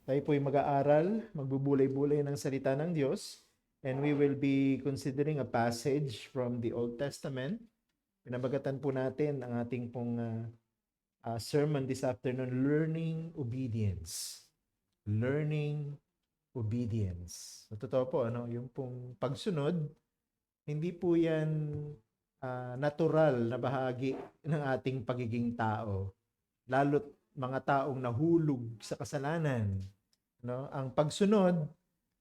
Tayo po'y mag-aaral, magbubulay-bulay ng salita ng Diyos, and we will be considering a passage from the Old Testament. Pinabagatan po natin ang ating pong sermon this afternoon, Learning Obedience. Learning Obedience. So, totoo po, yung pong pagsunod, hindi po yan natural na bahagi ng ating pagiging tao. Lalo't mga taong nahulog sa kasalanan. Ang pagsunod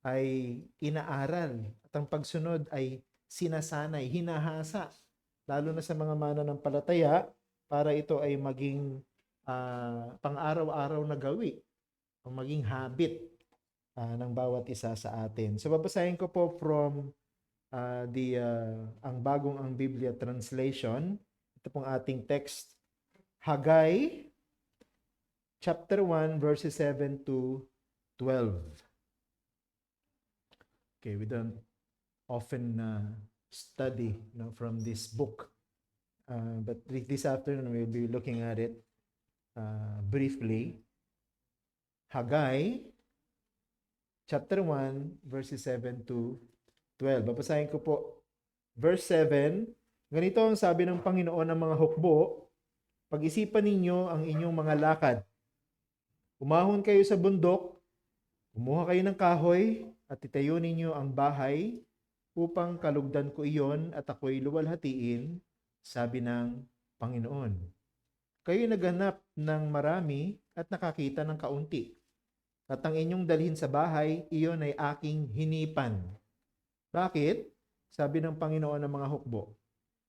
ay inaaral at ang pagsunod ay sinasanay, hinahasa, lalo na sa mga mananampalataya para ito ay maging pang-araw-araw na gawi o maging habit ng bawat isa sa atin. So babasahin ko po from ang bagong Biblia translation. Ito pong ating text, Haggai chapter 1 verses 7 to 12. Okay, we don't often study from this book. But this afternoon, we'll be looking at it briefly. Haggai, chapter 1, verses 7 to 12. Babasahin ko po. Verse 7, ganito ang sabi ng Panginoon ng mga hukbo, pag-isipan ninyo ang inyong mga lakad. Umahon kayo sa bundok, kumuha kayo ng kahoy, at itayo ninyo ang bahay upang kalugdan ko iyon at ako'y luwalhatiin, sabi ng Panginoon. Kayo naghanap ng marami at nakakita ng kaunti. At ang inyong dalhin sa bahay, iyon ay aking hinipan. Bakit? Sabi ng Panginoon ng mga hukbo.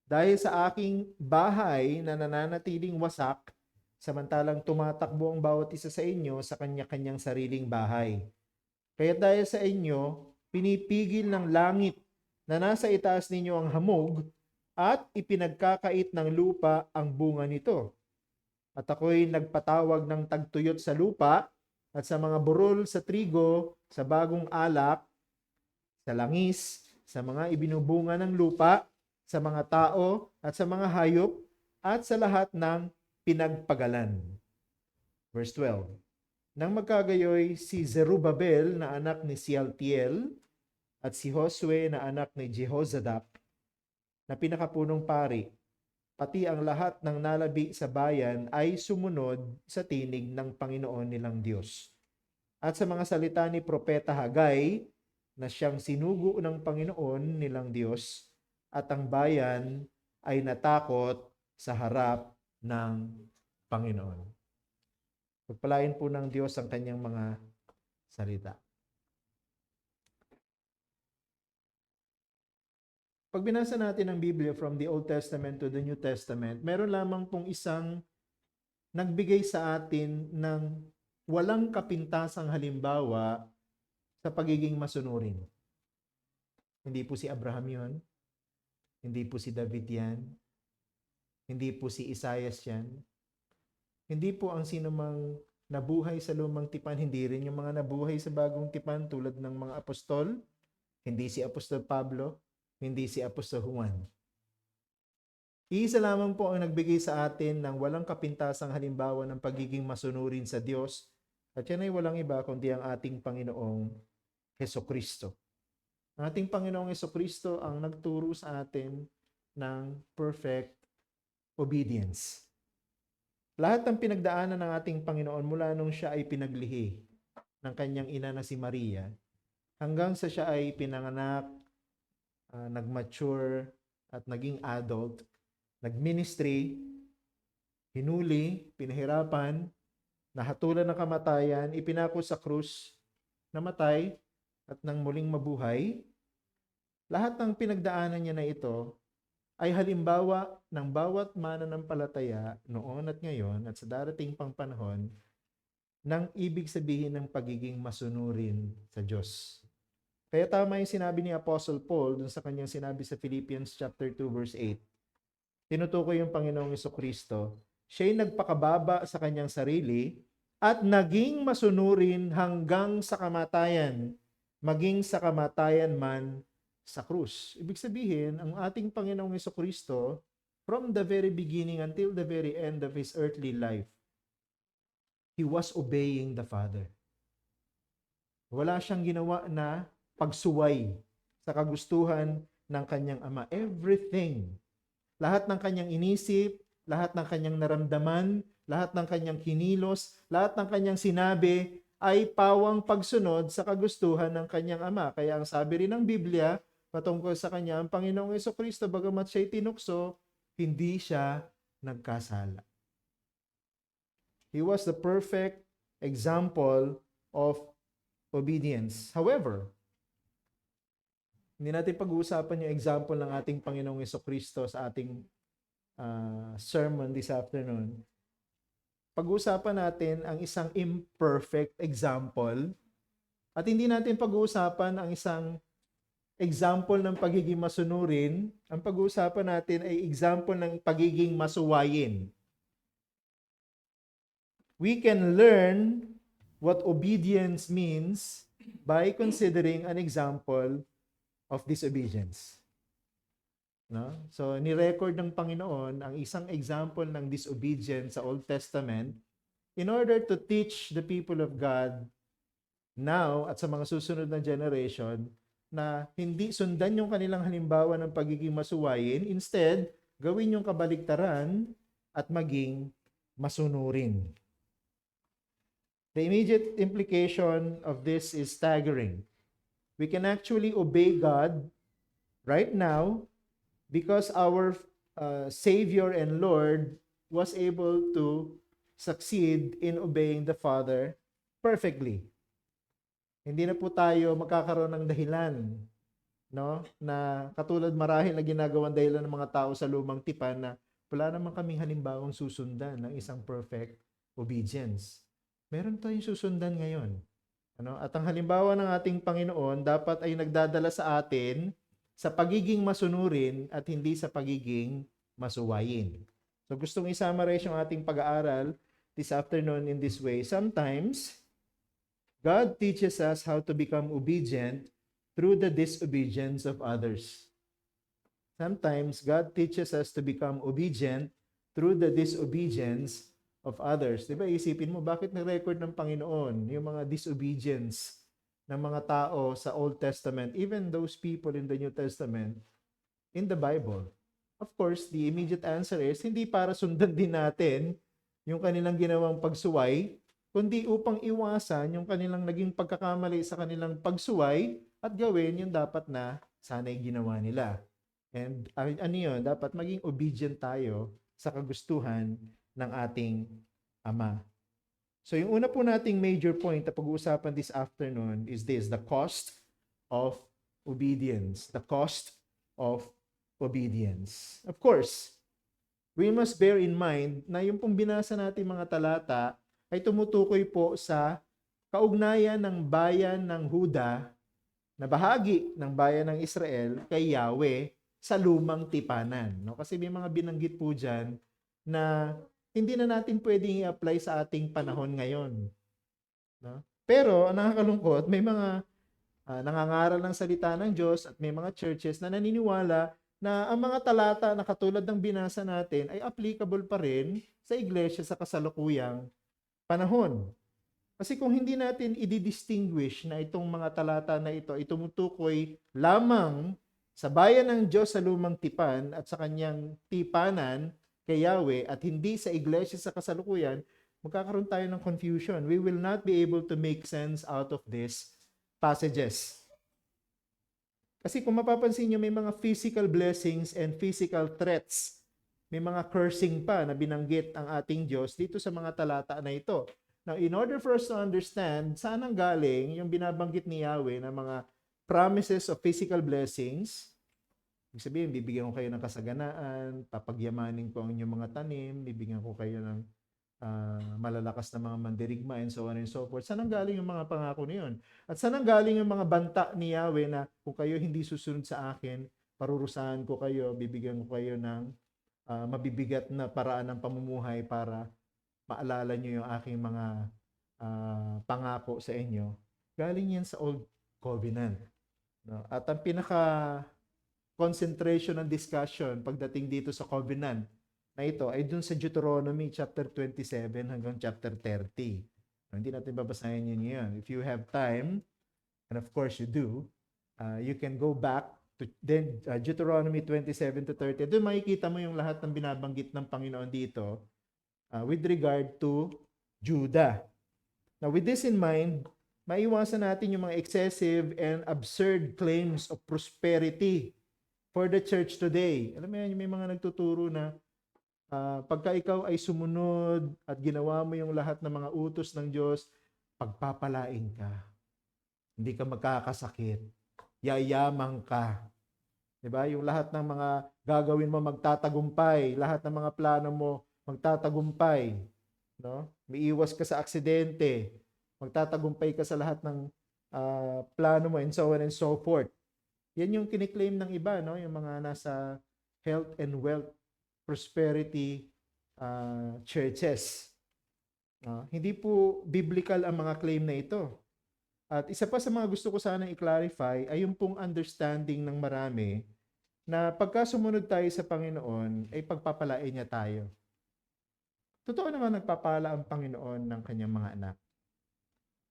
Dahil sa aking bahay na nananatiling wasak, samantalang tumatakbo ang bawat isa sa inyo sa kanya-kanyang sariling bahay. Kaya dahil sa inyo, pinipigil ng langit na nasa itaas ninyo ang hamog at ipinagkakait ng lupa ang bunga nito. At ako'y nagpatawag ng tagtuyot sa lupa at sa mga burol sa trigo, sa bagong alak, sa langis, sa mga ibinubunga ng lupa, sa mga tao at sa mga hayop, at sa lahat ng pinagpagalan. Verse 12. Nang magkagayoy, si Zerubbabel na anak ni Sealtiel at si Josue na anak ni Jehozadak na pinakapunong pari, pati ang lahat ng nalabi sa bayan ay sumunod sa tinig ng Panginoon nilang Diyos. At sa mga salita ni Propeta Haggai na siyang sinugo ng Panginoon nilang Diyos, at ang bayan ay natakot sa harap ng Panginoon. Pagpalain po ng Diyos ang kanyang mga salita. Pag binasa natin ang Biblia from the Old Testament to the New Testament, meron lamang pong isang nagbigay sa atin ng walang kapintasang halimbawa sa pagiging masunurin. Hindi po si Abraham yun. Hindi po si David yan. Hindi po si Isaias yan. Hindi po ang sinumang nabuhay sa lumang tipan, hindi rin yung mga nabuhay sa bagong tipan tulad ng mga apostol, hindi si Apostol Pablo, hindi si Apostol Juan. Iisa lamang po ang nagbigay sa atin ng walang kapintasang halimbawa ng pagiging masunurin sa Diyos, at yan ay walang iba kundi ang ating Panginoong Hesukristo. Ang ating Panginoong Hesukristo ang nagturo sa atin ng perfect obedience. Lahat ng pinagdaanan ng ating Panginoon mula nung siya ay pinaglihi ng kanyang ina na si Maria, hanggang sa siya ay pinanganak, nag-mature, at naging adult, nag-ministry, hinuli, pinahirapan, nahatulan ng kamatayan, ipinako sa krus, namatay, at nang muling mabuhay. Lahat ng pinagdaanan niya na ito ay halimbawa ng bawat mananampalataya noon at ngayon at sa darating pang panahon ng ibig sabihin ng pagiging masunurin sa Diyos. Kaya tama yung sinabi ni Apostle Paul dun sa kanyang sinabi sa Philippians chapter 2 verse 8. Tinutukoy yung Panginoong Hesukristo, siya'y nagpakababa sa kanyang sarili at naging masunurin hanggang sa kamatayan, maging sa kamatayan man sa krus. Ibig sabihin, ang ating Panginoong Hesukristo, from the very beginning until the very end of His earthly life, He was obeying the Father. Wala siyang ginawa na pagsuway sa kagustuhan ng kanyang ama. Everything, lahat ng kanyang inisip, lahat ng kanyang naramdaman, lahat ng kanyang kinilos, lahat ng kanyang sinabi ay pawang pagsunod sa kagustuhan ng kanyang ama. Kaya ang sabi rin ng Biblia patungkol sa kanya, ang Panginoong Jesucristo, bagamat siya'y tinukso, hindi siya nagkasala. He was the perfect example of obedience. However, hindi natin pag-uusapan yung example ng ating Panginoong Jesucristo sa ating sermon this afternoon. Pag-uusapan natin ang isang imperfect example at hindi natin pag-uusapan ang isang example ng pagiging masunurin. Ang pag-uusapan natin ay example ng pagiging masuwayin. We can learn what obedience means by considering an example of disobedience. No? So, ni-record ng Panginoon ang isang example ng disobedience sa Old Testament in order to teach the people of God now at sa mga susunod na generation na hindi sundan yung kanilang halimbawa ng pagiging masuwayin, instead, gawin yung kabaligtaran at maging masunurin. The immediate implication of this is staggering. We can actually obey God right now because our Savior and Lord was able to succeed in obeying the Father perfectly. Hindi na po tayo magkakaroon ng dahilan, no? Na katulad marahil na ginagawang dahilan ng mga tao sa lumang tipan na wala naman kaming halimbawang susundan ng isang perfect obedience. Meron tayong susundan ngayon. Ano? At ang halimbawa ng ating Panginoon dapat ay nagdadala sa atin sa pagiging masunurin at hindi sa pagiging masuwayin. So gustong i-summarize yung ating pag-aaral this afternoon in this way. Sometimes, God teaches us how to become obedient through the disobedience of others. Sometimes, God teaches us to become obedient through the disobedience of others. Diba, isipin mo, bakit na-record ng Panginoon yung mga disobedience ng mga tao sa Old Testament, even those people in the New Testament, in the Bible? Of course, the immediate answer is, hindi para sundan din natin yung kanilang ginawang pagsuway, kundi upang iwasan yung kanilang naging pagkakamali sa kanilang pagsuway at gawin yung dapat na sana'y ginawa nila. And ano yun? Dapat maging obedient tayo sa kagustuhan ng ating Ama. So yung una po nating major point na pag-uusapan this afternoon is this, the cost of obedience. The cost of obedience. Of course, we must bear in mind na yung pong binasa natin mga talata ay tumutukoy po sa kaugnayan ng bayan ng Huda na bahagi ng bayan ng Israel kay Yahweh sa lumang tipanan. No? Kasi may mga binanggit po dyan na hindi na natin pwedeng i-apply sa ating panahon ngayon. No? Pero, ang nakakalungkot, may mga nangangaral ng salita ng Diyos at may mga churches na naniniwala na ang mga talata na katulad ng binasa natin ay applicable pa rin sa iglesia sa kasalukuyang panahon. Kasi kung hindi natin i-distinguish na itong mga talata na ito ay tumutukoy lamang sa bayan ng Diyos sa lumang tipan at sa kanyang tipanan kay Yahweh at hindi sa iglesia sa kasalukuyan, magkakaroon tayo ng confusion. We will not be able to make sense out of these passages. Kasi kung mapapansin nyo, may mga physical blessings and physical threats. May mga cursing pa na binanggit ang ating Diyos dito sa mga talata na ito. Now, in order for us to understand saan ang galing yung binabanggit ni Yahweh na mga promises of physical blessings, ibig sabihin, bibigyan ko kayo ng kasaganaan, papagyamanin ko ang inyong mga tanim, bibigyan ko kayo ng malalakas na mga mandirigma, and so on and so forth. Saan ang galing yung mga pangako na yun? At saan ang galing yung mga banta ni Yahweh na kung kayo hindi susunod sa akin, parurusahan ko kayo, bibigyan ko kayo ng mabibigat na paraan ng pamumuhay para maalala nyo yung aking mga pangako sa inyo. Galing yan sa Old Covenant. No? At ang concentration ng discussion pagdating dito sa covenant na ito ay dun sa Deuteronomy chapter 27 hanggang chapter 30. Hindi natin babasahin yun ngayon. If you have time, and of course you do, you can go back to then Deuteronomy 27 to 30. Doon makikita mo yung lahat ng binabanggit ng Panginoon dito with regard to Judah. Now, with this in mind, maiwasan natin yung mga excessive and absurd claims of prosperity for the church today. Alam mo yan, may mga nagtuturo na pagka ikaw ay sumunod at ginawa mo yung lahat ng mga utos ng Diyos, pagpapalain ka. Hindi ka magkakasakit. Yayamang ka. Diba? Yung lahat ng mga gagawin mo magtatagumpay. Lahat ng mga plano mo magtatagumpay. No? May iwas ka sa aksidente. Magtatagumpay ka sa lahat ng plano mo and so on and so forth. Yan yung kiniklaim ng iba, no? Yung mga nasa health and wealth, prosperity churches. Hindi po biblical ang mga claim na ito. At isa pa sa mga gusto ko sana i-clarify ay yung pong understanding ng marami na pagka sumunod tayo sa Panginoon, ay pagpapalain niya tayo. Totoo naman nagpapala ang Panginoon ng kanyang mga anak.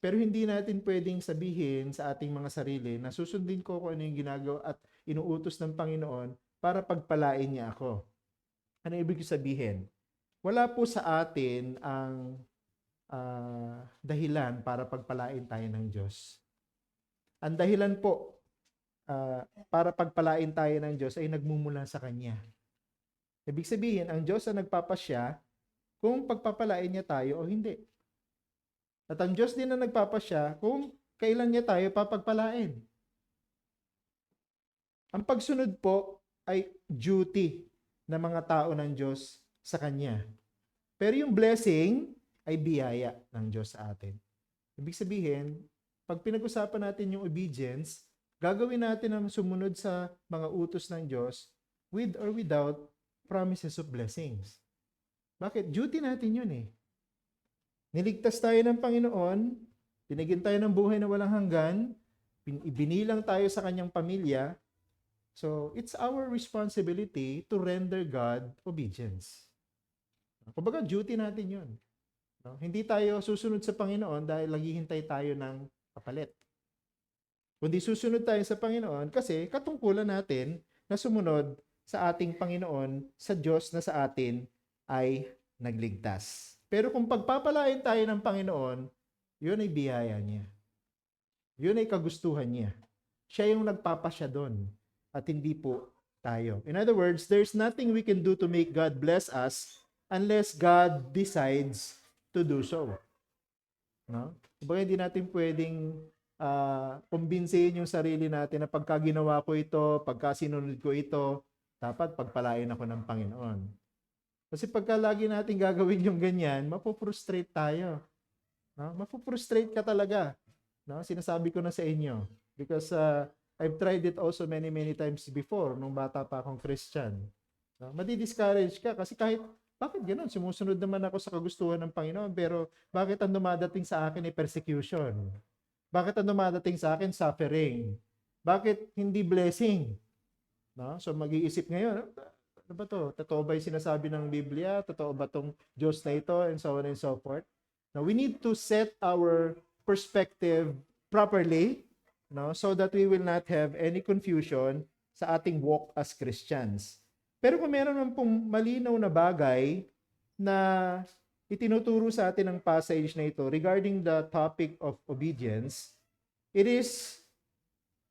Pero hindi natin pwedeng sabihin sa ating mga sarili na susundin ko kung ano yung ginagawa at inuutos ng Panginoon para pagpalain niya ako. Ano ibig sabihin? Wala po sa atin ang dahilan para pagpalain tayo ng Diyos. Ang dahilan po para pagpalain tayo ng Diyos ay nagmumula sa Kanya. Ibig sabihin, ang Diyos ang nagpapasya kung pagpapalain niya tayo o hindi. At ang Diyos din ang nagpapasya kung kailan niya tayo papagpalain. Ang pagsunod po ay duty ng mga tao ng Diyos sa Kanya. Pero yung blessing ay biyaya ng Diyos sa atin. Ibig sabihin, pag pinag-usapan natin yung obedience, gagawin natin ang sumunod sa mga utos ng Diyos with or without promises of blessings. Bakit? Duty natin yun eh. Niligtas tayo ng Panginoon, binigyan tayo ng buhay na walang hanggan, ibinilang tayo sa kanyang pamilya. So, it's our responsibility to render God obedience. Kumbaga, duty natin yun. No? Hindi tayo susunod sa Panginoon dahil naghihintay tayo ng kapalit. Kundi susunod tayo sa Panginoon kasi katungkulan natin na sumunod sa ating Panginoon, sa Diyos na sa atin ay nagligtas. Pero kung pagpapalain tayo ng Panginoon, yun ay biyaya niya. Yun ay kagustuhan niya. Siya yung nagpapasya doon at hindi po tayo. In other words, there's nothing we can do to make God bless us unless God decides to do so. No? Kumbaga hindi natin pwedeng kumbinsihin yung sarili natin na pagka ginawa ko ito, pagka sinunod ko ito, dapat pagpalain ako ng Panginoon. Kasi pagka lagi natin gagawin yung ganyan, mapufrustrate tayo. No? Mapufrustrate ka talaga. No? Sinasabi ko na sa inyo. Because I've tried it also many times before nung bata pa akong Christian. No? Madi-discourage ka kasi bakit gano'n? Sumusunod naman ako sa kagustuhan ng Panginoon pero bakit ang dumadating sa akin ay persecution? Bakit ang dumadating sa akin suffering? Bakit hindi blessing? No? So mag-iisip ngayon, ano ba to? Totoo ba yung sinasabi ng Biblia? Totoo ba tong Diyos na ito? And so on and so forth. Now, we need to set our perspective properly, no, so that we will not have any confusion sa ating walk as Christians. Pero kung meron naman pong malinaw na bagay na itinuturo sa atin ng passage na ito regarding the topic of obedience, it is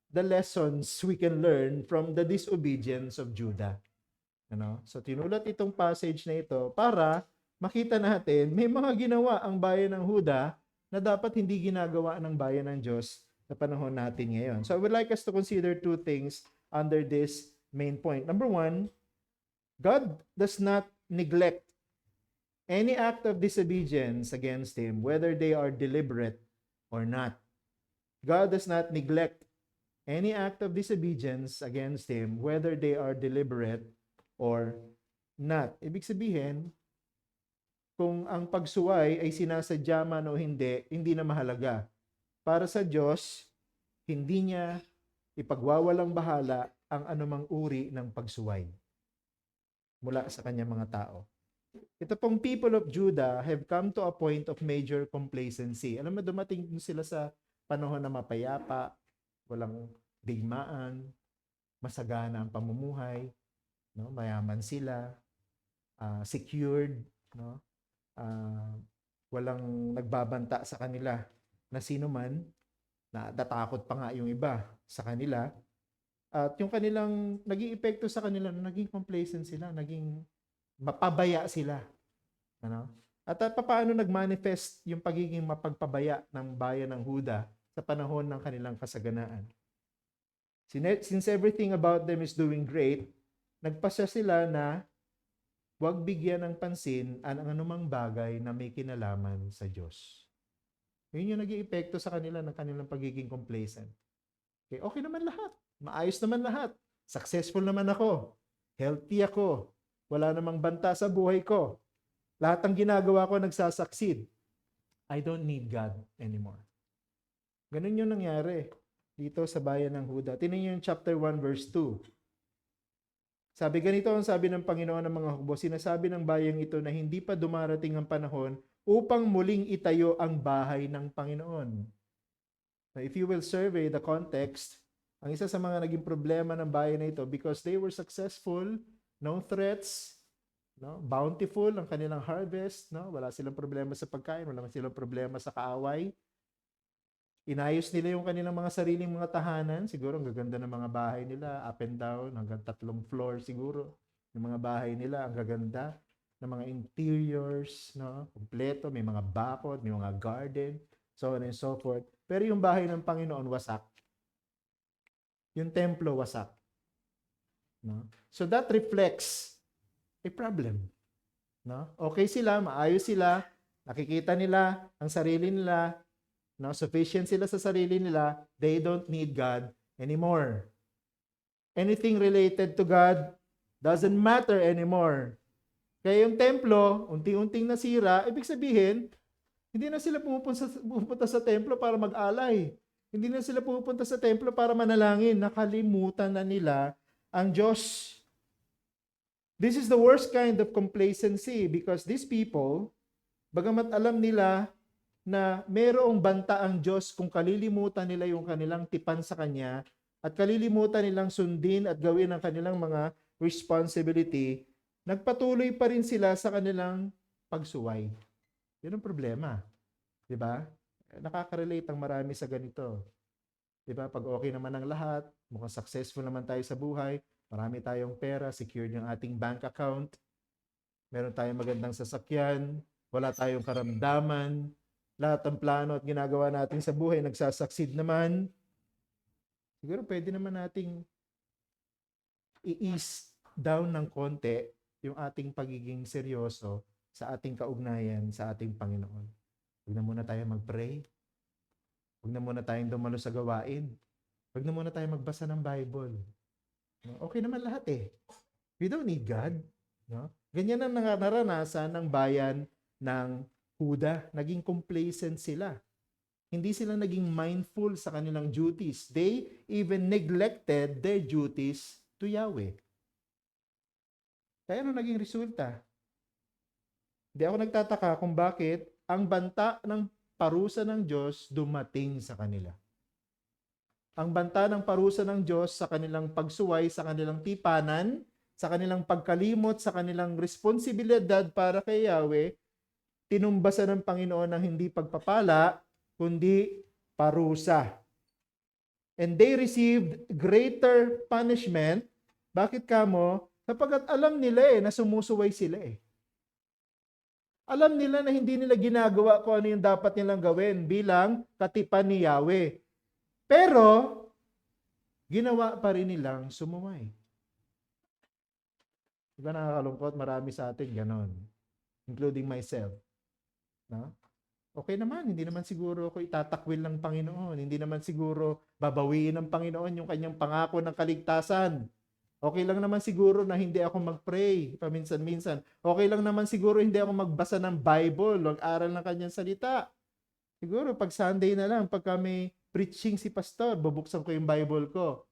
the lessons we can learn from the disobedience of Judah. Ano? So tinulat itong passage na ito para makita natin may mga ginawa ang bayan ng Huda na dapat hindi ginagawa ng bayan ng Diyos sa panahon natin ngayon. So I would like us to consider two things under this main point. Number one, God does not neglect any act of disobedience against Him, whether they are deliberate or not. God does not neglect any act of disobedience against Him, whether they are deliberate or not. Ibig sabihin, kung ang pagsuway ay sinasadya man o hindi na mahalaga. Para sa Diyos, hindi niya ipagwawalang bahala ang anumang uri ng pagsuway mula sa kanyang mga tao. Ito pong people of Judah have come to a point of major complacency. Alam mo, dumating sila sa panahon na mapayapa, walang digmaan, masagana ang pamumuhay, no? Mayaman sila, secured, no? Walang nagbabanta sa kanila na sino man, na natakot pa nga yung iba sa kanila. At yung kanilang naging epekto sa kanila, naging complacent sila, naging mapabaya sila. Ano? At paano nagmanifest yung pagiging mapagpabaya ng bayan ng Huda sa panahon ng kanilang kasaganaan? Since everything about them is doing great, nagpasya sila na huwag bigyan ng pansin ang anumang bagay na may kinalaman sa Diyos. Yun yung naging epekto sa kanila ng kanilang pagiging complacent. Okay, okay naman lahat. Maayos naman lahat. Successful naman ako. Healthy ako. Wala namang banta sa buhay ko. Lahat ng ginagawa ko nagsasucceed. I don't need God anymore. Ganun yung nangyari dito sa bayan ng Huda. Tingnan niyo yung chapter 1 verse 2. Sabi ganito ang sabi ng Panginoon ng mga hukbo, sinasabi ng bayang ito na hindi pa dumarating ang panahon upang muling itayo ang bahay ng Panginoon. Now, if you will survey the context, ang isa sa mga naging problema ng bayan na ito, because they were successful, no threats, no, bountiful ang kanilang harvest, no, wala silang problema sa pagkain, wala silang problema sa kaaway. Inayos nila yung kanilang mga sariling mga tahanan. Siguro ang gaganda ng mga bahay nila, up and down, hanggang 3 floor siguro. Yung mga bahay nila, ang gaganda ng mga interiors, no? Kompleto, may mga bakod, may mga garden, so on and so forth. Pero yung bahay ng Panginoon, wasak. Yung templo, wasak. No? So that reflects a problem. No? Okay sila, maayos sila, nakikita nila ang sarili nila, no, sufficient sila sa sarili nila, they don't need God anymore. Anything related to God doesn't matter anymore. Kaya yung templo, unti-unting nasira, ibig sabihin, hindi na sila pumupunta sa templo para mag-alay. Hindi na sila pumupunta sa templo para manalangin. Nakalimutan na nila ang Diyos. This is the worst kind of complacency because these people, bagamat alam nila na mayroong banta ang Diyos kung kalilimutan nila yung kanilang tipan sa Kanya at kalilimutan nilang sundin at gawin ang kanilang mga responsibility, nagpatuloy pa rin sila sa kanilang pagsuway. Yun ang problema. Diba? Nakaka-relate ang marami sa ganito. Diba? Pag okay naman ang lahat, mukhang successful naman tayo sa buhay, marami tayong pera, secured yung ating bank account, meron tayong magandang sasakyan, wala tayong karamdaman, lahat ng plano at ginagawa natin sa buhay nagsasucceed naman. Siguro pwede naman nating i-ease down ng konti yung ating pagiging seryoso sa ating kaugnayan sa ating Panginoon. Huwag na muna tayo mag-pray. Huwag na muna tayong dumalo sa gawain. Huwag na muna tayo magbasa ng Bible. Okay naman lahat eh. We don't need God. No? Ganyan ang naranasan ng bayan ng Huda, naging complacent sila. Hindi sila naging mindful sa kanilang duties. They even neglected their duties to Yahweh. Kaya ano naging resulta? Hindi ako nagtataka kung bakit ang banta ng parusa ng Diyos dumating sa kanila. Ang banta ng parusa ng Diyos sa kanilang pagsuway, sa kanilang tipanan, sa kanilang pagkalimot, sa kanilang responsibilidad para kay Yahweh, tinumbasan ng Panginoon ng hindi pagpapala, kundi parusa. And they received greater punishment. Bakit kamo? Sapagkat alam nila na sumusuway sila Alam nila na hindi nila ginagawa kung ano yung dapat nilang gawin bilang katipan ni Yahweh. Pero, ginawa pa rin nilang sumuway. Diba nakakalungkot? Marami sa atin ganon. Including myself. No? Okay naman, hindi naman siguro ako itatakwil ng Panginoon. Hindi naman siguro babawiin ng Panginoon yung kanyang pangako ng kaligtasan. Okay lang naman siguro na hindi ako mag-pray paminsan-minsan. Okay lang naman siguro hindi ako magbasa ng Bible, mag-aral ng kanyang salita. Siguro pag Sunday na lang, pag kami preaching si pastor, bubuksan ko yung Bible ko.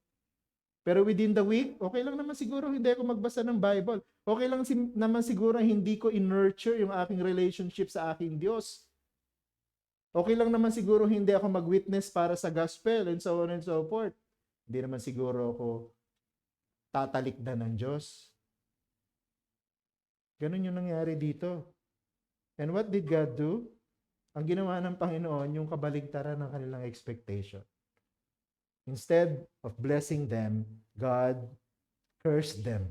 Pero within the week, okay lang naman siguro hindi ako magbasa ng Bible. Okay lang naman siguro hindi ko in-nurture yung aking relationship sa aking Diyos. Okay lang naman siguro hindi ako mag-witness para sa gospel and so on and so forth. Hindi naman siguro ako tatalikdan ng Diyos. Ganun yung nangyari dito. And what did God do? Ang ginawa ng Panginoon, yung kabaligtaran ng kanilang expectation. Instead of blessing them, God cursed them.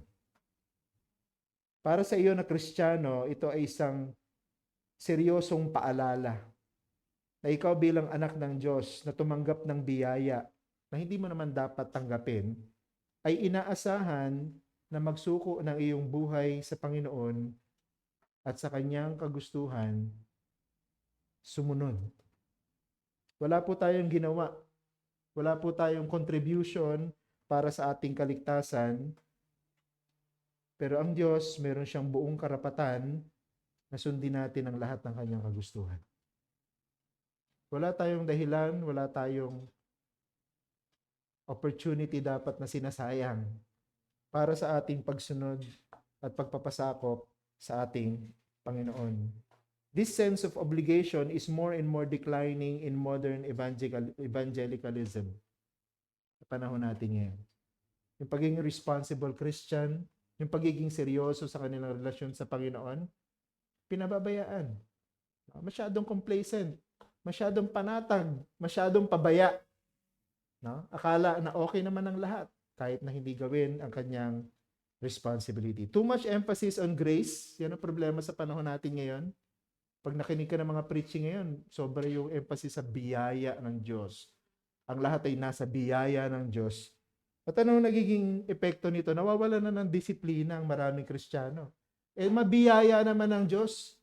Para sa iyo na Kristiyano, ito ay isang seryosong paalala na ikaw bilang anak ng Diyos na tumanggap ng biyaya na hindi mo naman dapat tanggapin, ay inaasahan na magsuko ng iyong buhay sa Panginoon at sa Kanyang kagustuhan, sumunod. Wala po tayong ginawa. Wala po tayong contribution para sa ating kaligtasan. Pero ang Diyos, meron siyang buong karapatan na sundin natin ang lahat ng Kanyang kagustuhan. Wala tayong dahilan, wala tayong opportunity dapat na sinasayang para sa ating pagsunod at pagpapasakop sa ating Panginoon. This sense of obligation is more and more declining in modern evangelicalism. Sa panahon natin ngayon. Yung pagiging responsible Christian, yung pagiging seryoso sa kanilang relasyon sa Panginoon, pinababayaan. Masyadong complacent, masyadong panatag, masyadong pabaya. No? Akala na okay naman ang lahat kahit na hindi gawin ang kanyang responsibility. Too much emphasis on grace, yan ang problema sa panahon natin ngayon. Pag nakinig ka ng mga preaching ngayon, sobra yung emphasis sa biyaya ng Diyos. Ang lahat ay nasa biyaya ng Diyos. At anong nagiging epekto nito? Nawawala na ng disiplina ang maraming Kristiyano. Eh, mabiyaya naman ng Diyos.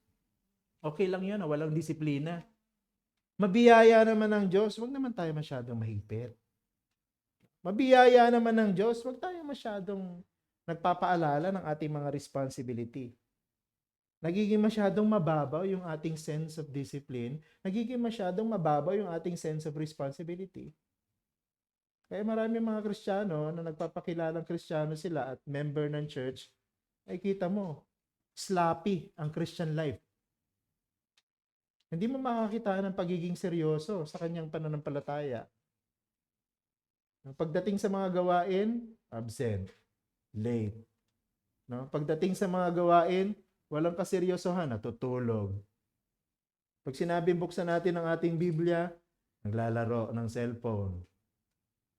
Okay lang yun, walang disiplina. Mabiyaya naman ng Diyos, huwag naman tayo masyadong mahigpit. Mabiyaya naman ng Diyos, huwag tayo masyadong nagpapaalala ng ating mga responsibility. Nagiging masyadong mababaw yung ating sense of discipline. Nagiging masyadong mababaw yung ating sense of responsibility. Kaya marami mga Kristiyano na nagpapakilalang Kristiyano sila at member ng church, ay kita mo, sloppy ang Christian life. Hindi mo makakita ng pagiging seryoso sa kanyang pananampalataya. Pagdating sa mga gawain, absent, late. No? Pagdating sa mga gawain, walang kaseryosohan, natutulog. Pag sinabing buksan natin ang ating Biblia, naglalaro ng cellphone.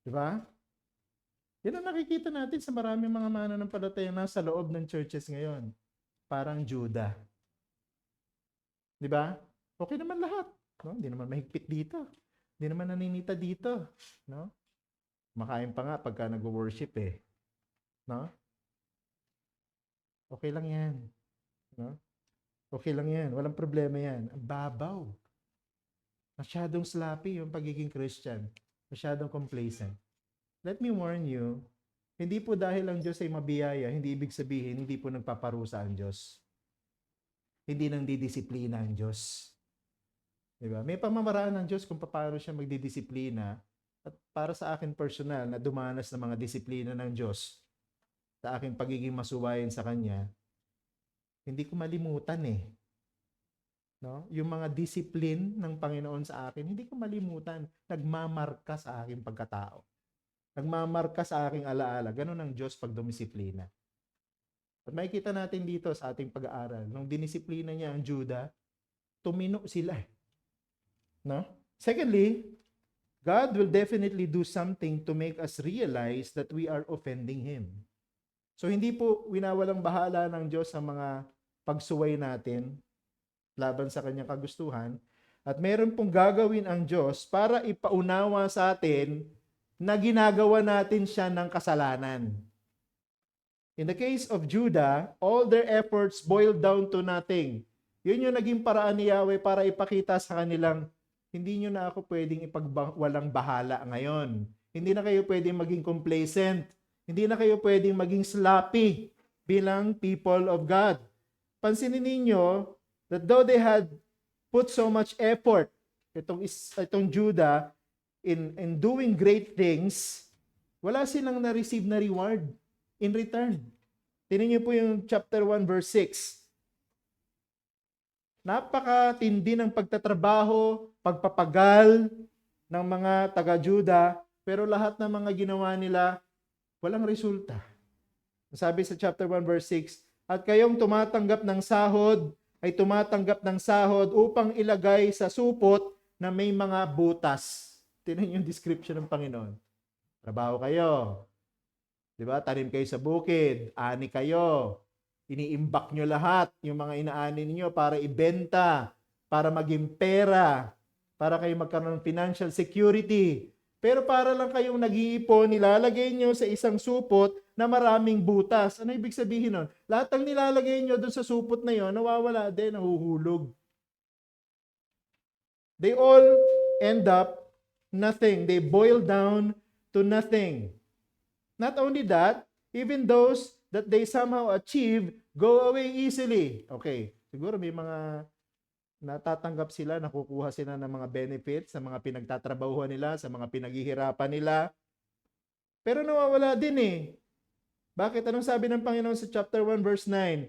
Di ba? Yan ang nakikita natin sa maraming mga mananampalataya na sa loob ng churches ngayon. Parang Judah. Di ba? Okay naman lahat. No? Hindi naman mahigpit dito. Hindi naman naninita dito. No? Makain pa nga pagka nag-worship eh. No? Okay lang yan. No? Okay lang yan. Walang problema yan. Ang babaw. Masyadong sloppy yung pagiging Christian. Masyadong complacent. Let me warn you, hindi po dahil ang Diyos ay mabiyaya, hindi ibig sabihin, hindi po nagpaparusa ang Diyos. Hindi nang didisiplina ang Diyos. Diba? May pamamaraan ng Diyos kung paano siya magdidisiplina. At para sa akin personal, na dumanas ng mga disiplina ng Diyos sa aking pagiging masuwayin sa Kanya, hindi ko malimutan eh. No? Yung mga discipline ng Panginoon sa akin, hindi ko malimutan. Nagmamarka sa aking pagkatao. Nagmamarka sa aking alaala. Ganun ang Diyos pag dumisiplina. At makikita natin dito sa ating pag-aaral, nung dinisiplina niya ang Judah, tumino sila. No? Secondly, God will definitely do something to make us realize that we are offending Him. So hindi po winawalang bahala ng Diyos sa mga pagsuway natin laban sa kanyang kagustuhan. At meron pong gagawin ang Diyos para ipaunawa sa atin na ginagawa natin siya ng kasalanan. In the case of Judah, all their efforts boiled down to nothing. Yun yung naging paraan ni Yahweh para ipakita sa kanilang, hindi nyo na ako pwedeng ipagwalang bahala ngayon. Hindi na kayo pwedeng maging complacent. Hindi na kayo pwedeng maging sloppy bilang people of God. Pansinin ninyo that though they had put so much effort, itong Judah, in doing great things, wala silang na-receive na reward in return. Tingnan niyo po yung chapter 1 verse 6. Napakatindi ng pagtatrabaho, pagpapagal ng mga taga-Juda, pero lahat ng mga ginawa nila, walang resulta. Sabi sa chapter 1 verse 6, at kayong tumatanggap ng sahod, ay tumatanggap ng sahod upang ilagay sa supot na may mga butas. Tingnan yung description ng Panginoon. Trabaho kayo. Di ba? Tanim kayo sa bukid. Ani kayo. Iniimbak nyo lahat yung mga inaani niyo para ibenta, para maging pera, para kayo magkaroon ng financial security. Pero para lang kayong nag-iipon, nilalagay nyo sa isang supot na maraming butas. Ano ibig sabihin nun? Lahat ng nilalagay nyo doon sa supot na yon, nawawala din, nahuhulog. They all end up nothing. They boil down to nothing. Not only that, even those that they somehow achieve go away easily. Okay, siguro may mga natatanggap sila, nakukuha sila ng mga benefits sa mga pinagtatrabahuhan nila, sa mga pinaghihirapan nila. Pero nawawala din eh. Bakit? Anong sabi ng Panginoon sa chapter 1 verse 9?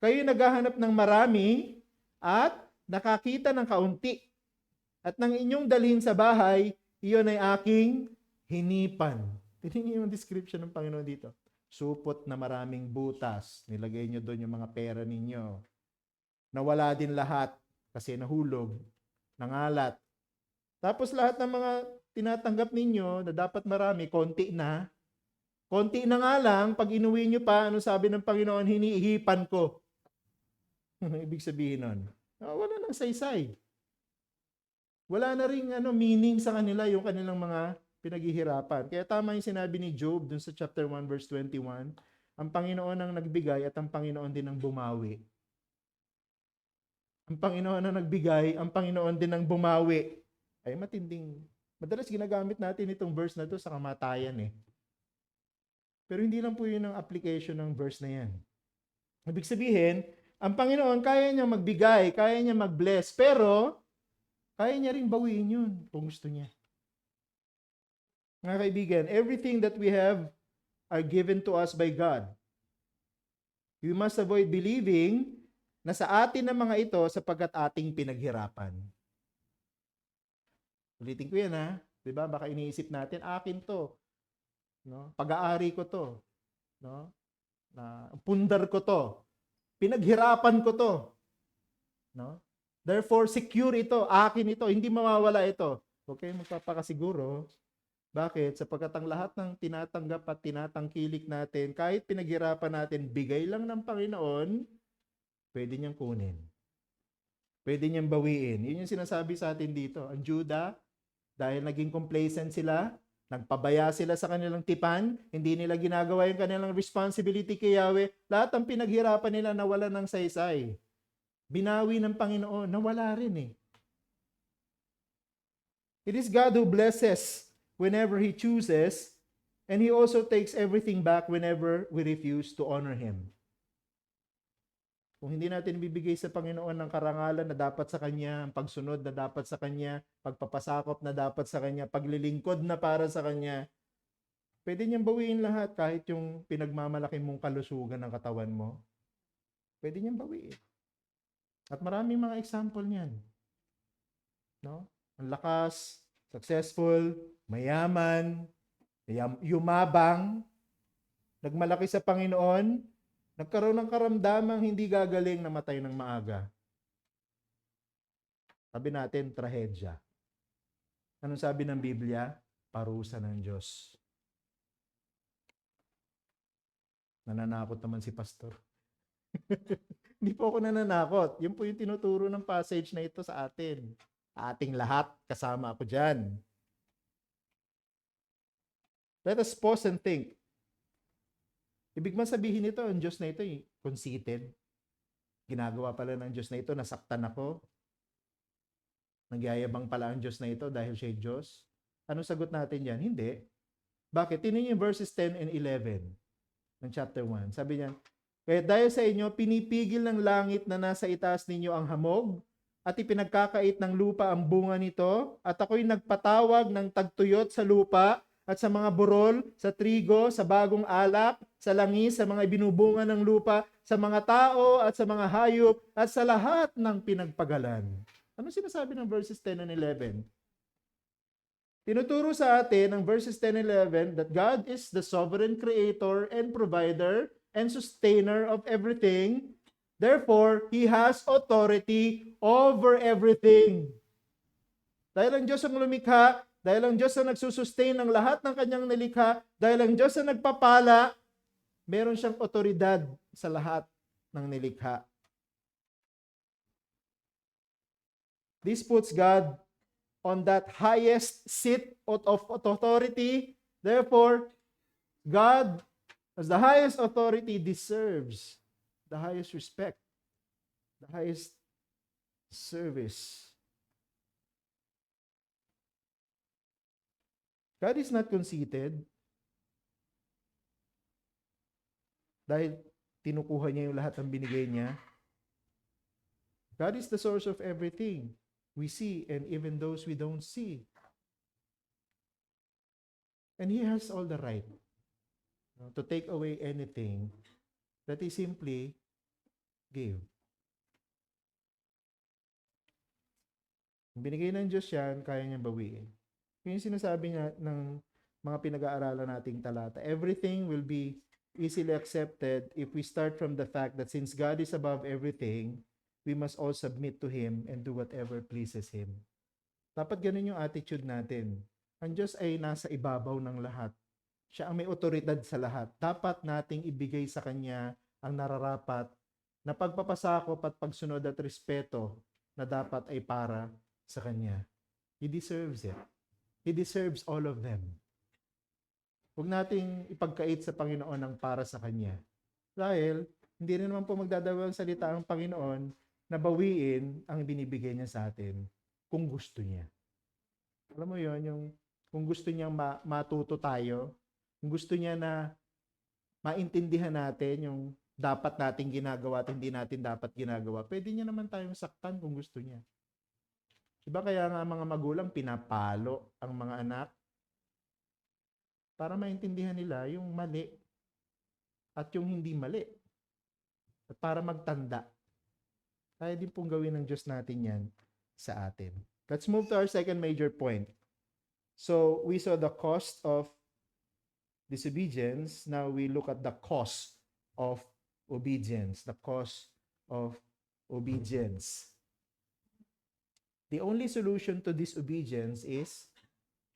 Kayo naghahanap ng marami at nakakita ng kaunti. At nang inyong dalhin sa bahay, iyon ay aking hinipan. Tingnan yung description ng Panginoon dito. Supot na maraming butas. Nilagay nyo doon yung mga pera ninyo. Nawala din lahat kasi nahulog, nangalat. Tapos lahat ng mga tinatanggap ninyo na dapat marami, konti na. Konti na nga lang, pag inuwi nyo pa, ano sabi ng Panginoon, hinihipan ko. Ibig sabihin nun, wala nang saysay. Wala na ring meaning sa kanila yung kanilang mga pinaghihirapan. Kaya tama yung sinabi ni Job dun sa chapter 1 verse 21, ang Panginoon ang nagbigay at ang Panginoon din ang bumawi. Ang Panginoon ang nagbigay, ang Panginoon din ang bumawi. Ay matinding. Madalas ginagamit natin itong verse na to sa kamatayan eh. Pero hindi lang po yun ang application ng verse na yan. Ibig sabihin, ang Panginoon kaya niya magbigay, kaya niya mag-bless, pero kaya niya rin bawiin yun kung gusto niya. Mga kaibigan, everything that we have are given to us by God. We must avoid believing na sa atin ang mga ito sapagkat ating pinaghirapan. Ulitin ko yan ha. Diba? Baka iniisip natin, akin to. No? Pag-aari ko to. No? Pundar ko to. Pinaghirapan ko to. No? Therefore, secure ito. Akin ito. Hindi mawawala ito. Okay, magpapakasiguro. Bakit? Sapagkat ang lahat ng tinatanggap at tinatangkilik natin, kahit pinaghirapan natin, bigay lang ng Panginoon, pwede niyang kunin. Pwede niyang bawiin. Yun yung sinasabi sa atin dito. Ang Juda, dahil naging complacent sila, nagpabaya sila sa kanilang tipan, hindi nila ginagawa yung kanilang responsibility kay Yahweh, lahat ng pinaghirapan nila nawala ng saysay. Binawi ng Panginoon, nawala rin eh. It is God who blesses whenever He chooses, and He also takes everything back whenever we refuse to honor Him. Kung hindi natin bibigay sa Panginoon ng karangalan na dapat sa Kanya, ang pagsunod na dapat sa Kanya, pagpapasakop na dapat sa Kanya, paglilingkod na para sa Kanya, pwede niyang bawiin lahat kahit yung pinagmamalaki mong kalusugan ng katawan mo. Pwede niyang bawiin. At maraming mga example niyan. No? Ang lakas, successful, mayaman, yumabang, nagmalaki sa Panginoon, nagkaroon ng karamdamang hindi gagaling, namatay ng maaga. Sabi natin, trahedya. Anong sabi ng Biblia? Parusa ng Diyos. Nananakot naman si pastor. Hindi po ako nananakot. Yun po yung tinuturo ng passage na ito sa atin. Ating lahat, kasama ako dyan. Let us pause and think. Ibig man sabihin nito, ang Diyos na ito, conceited. Ginagawa pala ng Diyos na ito, nasaktan ako. Nagyayabang pala ang Diyos na ito dahil siya Diyos. Anong sagot natin yan? Hindi. Bakit? Tingnan niyo yung verses 10 and 11 ng chapter 1. Sabi niya, kaya dahil sa inyo, pinipigil ng langit na nasa itaas ninyo ang hamog, at ipinagkakait ng lupa ang bunga nito, at ako'y nagpatawag ng tagtuyot sa lupa, at sa mga burol, sa trigo, sa bagong alak, sa langis, sa mga ibinubunga ng lupa, sa mga tao at sa mga hayop, at sa lahat ng pinagpagalan. Ano sinasabi ng verses 10 and 11? Tinuturo sa atin ng verses 10 and 11 that God is the sovereign creator and provider and sustainer of everything. Therefore, He has authority over everything. Dahil ang Diyos ang lumikha, dahil ang Diyos ang nagsusustain ng lahat ng kanyang nilikha, dahil ang Diyos ang nagpapala, meron siyang otoridad sa lahat ng nilikha. This puts God on that highest seat of authority. Therefore, God, as the highest authority, deserves the highest respect, the highest service. God is not conceited dahil tinukuha niya yung lahat ng binigay niya. God is the source of everything we see and even those we don't see. And He has all the right to take away anything that He simply gave. Binigay ng Diyos yan, kaya niyang bawiin. Yung sinasabi niya ng mga pinag-aaralan nating talata, everything will be easily accepted if we start from the fact that since God is above everything, we must all submit to Him and do whatever pleases Him. Dapat ganun yung attitude natin. Ang Diyos ay nasa ibabaw ng lahat. Siya ang may otoridad sa lahat. Dapat nating ibigay sa Kanya ang nararapat na pagpapasakop at pagsunod at respeto na dapat ay para sa Kanya. He deserves it. He deserves all of them. Huwag nating ipagkait sa Panginoon ang para sa Kanya. Dahil hindi rin naman po magdadawal salita ang Panginoon na bawiin ang binibigay niya sa atin kung gusto niya. Alam mo yon, yung kung gusto niyang matuto tayo, kung gusto niya na maintindihan natin yung dapat nating ginagawa at hindi natin dapat ginagawa, pwede niya naman tayong saktan kung gusto niya. Diba kaya nga mga magulang pinapalo ang mga anak para maintindihan nila yung mali at yung hindi mali. At para magtanda. Kaya din pong gawin ng Diyos natin yan sa atin. Let's move to our second major point. So, we saw the cost of disobedience. Now, we look at the cost of obedience. The cost of obedience. The only solution to disobedience is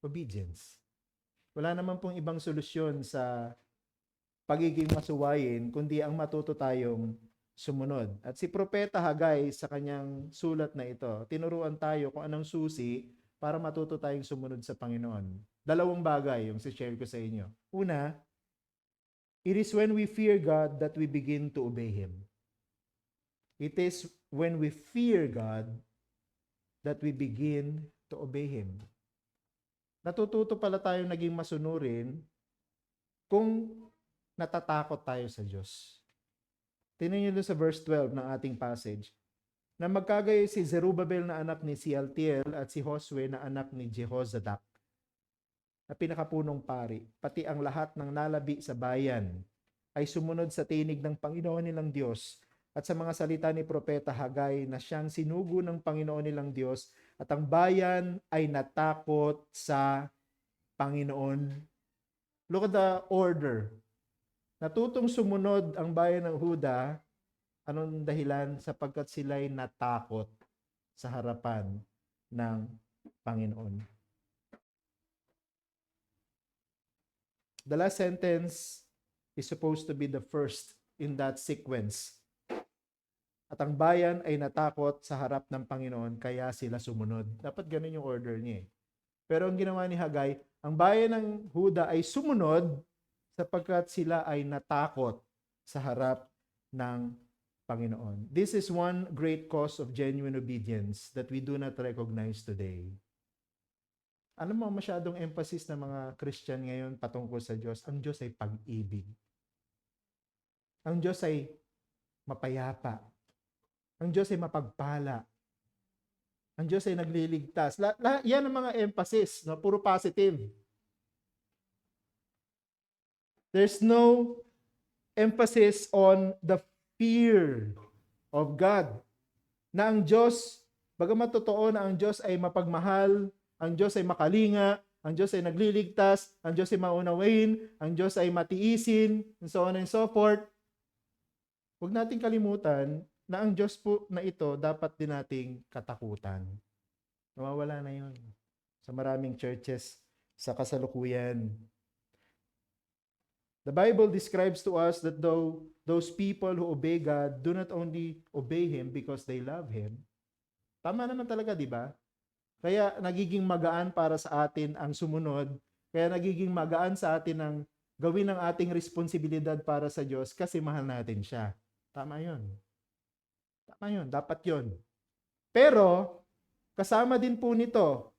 obedience. Wala naman pong ibang solusyon sa pagiging masuwayin, kundi ang matuto tayong sumunod. At si Propeta Hagay sa kanyang sulat na ito, tinuruan tayo kung anong susi para matuto tayong sumunod sa Panginoon. Dalawang bagay yung share ko sa inyo. Una, it is when we fear God that we begin to obey Him. It is when we fear God that we begin to obey Him. Natututo pala tayong naging masunurin kung natatakot tayo sa Diyos. Tingnan niyo sa verse 12 ng ating passage. Na magkagayo si Zerubbabel na anak ni Shealtiel at si Josue na anak ni Jehozadak na pinakapunong pari, pati ang lahat ng nalabi sa bayan ay sumunod sa tinig ng Panginoon nilang Diyos at sa mga salita ni Propeta Hagay na siyang sinugo ng Panginoon nilang Diyos at ang bayan ay natakot sa Panginoon. Look at the order. Natutong sumunod ang bayan ng Huda. Anong dahilan? Sapagkat sila'y natakot sa harapan ng Panginoon. The last sentence is supposed to be the first in that sequence. At ang bayan ay natakot sa harap ng Panginoon, kaya sila sumunod. Dapat ganun yung order niya. Pero ang ginawa ni Hagay, ang bayan ng Huda ay sumunod sapagkat sila ay natakot sa harap ng Panginoon. This is one great cause of genuine obedience that we do not recognize today. Ano mo, masyadong emphasis ng mga Christian ngayon patungkol sa Diyos? Ang Diyos ay pag-ibig. Ang Diyos ay mapayapa. Ang Diyos ay mapagpala. Ang Diyos ay nagliligtas. Yan ang mga emphasis, no? Puro positive. There's no emphasis on the fear of God. Na ang Diyos, bagamat totoo na ang Diyos ay mapagmahal, ang Diyos ay makalinga, ang Diyos ay nagliligtas, ang Diyos ay maunawain, ang Diyos ay matiisin, and so on and so forth. Huwag nating kalimutan na ang Diyos po na ito dapat din nating katakutan. Nawawala na yun sa maraming churches sa kasalukuyan. The Bible describes to us that though those people who obey God do not only obey Him because they love Him. Tama naman talaga, di ba? Kaya nagiging magaan para sa atin ang sumunod. Kaya nagiging magaan sa atin ang gawin ang ating responsibilidad para sa Diyos kasi mahal natin siya. Tama yun. Tama yun. Dapat yun. Pero, kasama din po nito.